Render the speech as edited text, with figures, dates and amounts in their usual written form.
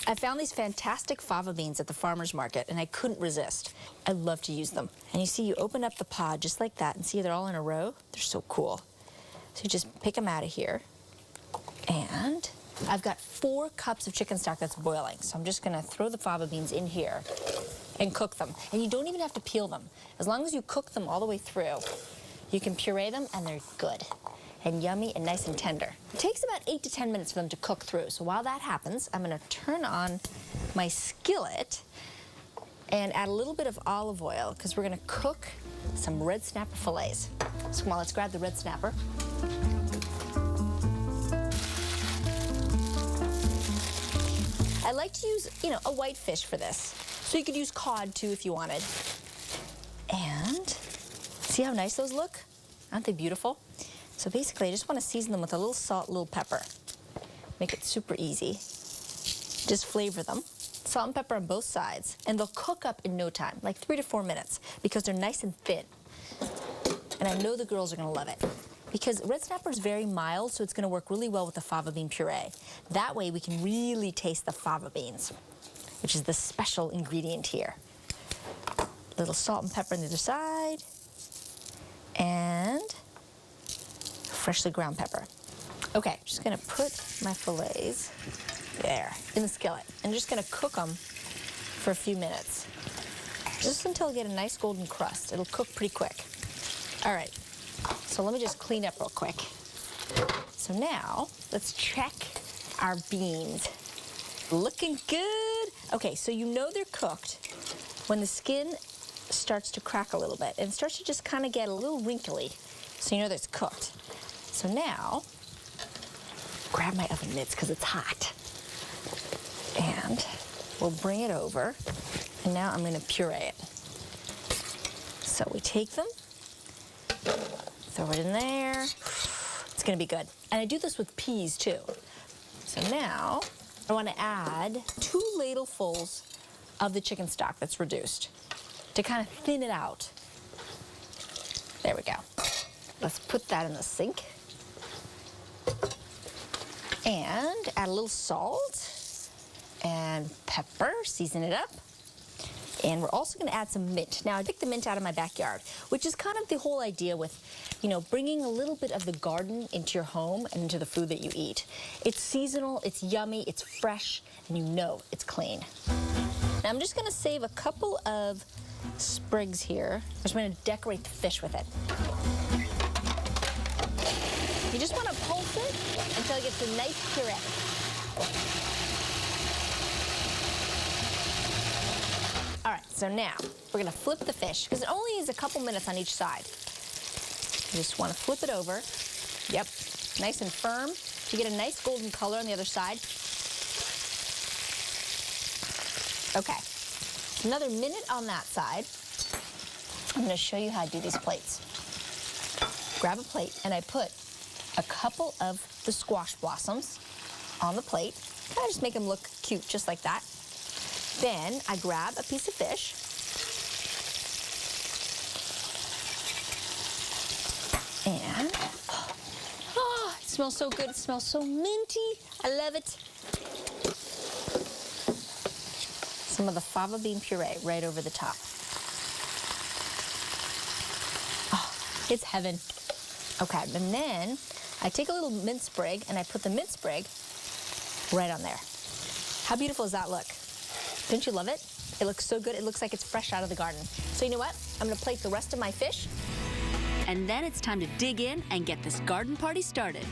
I found these fantastic fava beans at the farmer's market, and I couldn't resist. I love to use them. And you see, you open up the pod just like that, and see they're all in a row? They're so cool. So you just pick them out of here. And I've got 4 cups of chicken stock that's boiling. So I'm just gonna throw the fava beans in here and cook them. And you don't even have to peel them. As long as you cook them all the way through, you can puree them, and they're good and yummy and nice and tender. It takes about 8 to 10 minutes for them to cook through. So while that happens, I'm gonna turn on my skillet and add a little bit of olive oil because we're gonna cook some red snapper fillets. So come on, let's grab the red snapper. I like to use, a white fish for this. So you could use cod too if you wanted. And see how nice those look? Aren't they beautiful? So basically, I just want to season them with a little salt, a little pepper. Make it super easy. Just flavor them. Salt and pepper on both sides. And they'll cook up in no time, like 3 to 4 minutes, because they're nice and thin. And I know the girls are going to love it. Because red snapper is very mild, so it's going to work really well with the fava bean puree. That way, we can really taste the fava beans, which is the special ingredient here. A little salt and pepper on the other side. And freshly ground pepper. Okay, just gonna put my fillets there in the skillet. And just gonna cook them for a few minutes. Just until I get a nice golden crust. It'll cook pretty quick. All right, so let me just clean up real quick. So now, let's check our beans. Looking good. Okay, so you know they're cooked when the skin starts to crack a little bit and starts to just kind of get a little wrinkly. So you know that it's cooked. So now, grab my oven mitts because it's hot. And we'll bring it over. And now I'm going to puree it. So we take them, throw it in there. It's going to be good. And I do this with peas too. So now I want to add 2 ladlefuls of the chicken stock that's reduced to kind of thin it out. There we go. Let's put that in the sink. And add a little salt and pepper, season it up. And we're also gonna add some mint. Now, I picked the mint out of my backyard, which is kind of the whole idea with, bringing a little bit of the garden into your home and into the food that you eat. It's seasonal, it's yummy, it's fresh, and you know it's clean. Now, I'm just gonna save a couple of sprigs here. I'm just gonna decorate the fish with it. You just want to pulse it until it gets a nice puree. All right, so now we're going to flip the fish because it only is a couple minutes on each side. You just want to flip it over. Yep, nice and firm. You get a nice golden color on the other side. Okay, another minute on that side. I'm going to show you how I do these plates. Grab a plate, and I put a couple of the squash blossoms on the plate. Kind of just make them look cute, just like that. Then I grab a piece of fish. And, it smells so good. It smells so minty. I love it. Some of the fava bean puree right over the top. Oh, it's heaven. Okay, and then I take a little mint sprig and I put the mint sprig right on there. How beautiful does that look? Don't you love it? It looks so good. It looks like it's fresh out of the garden. So you know what? I'm gonna plate the rest of my fish. And then it's time to dig in and get this garden party started.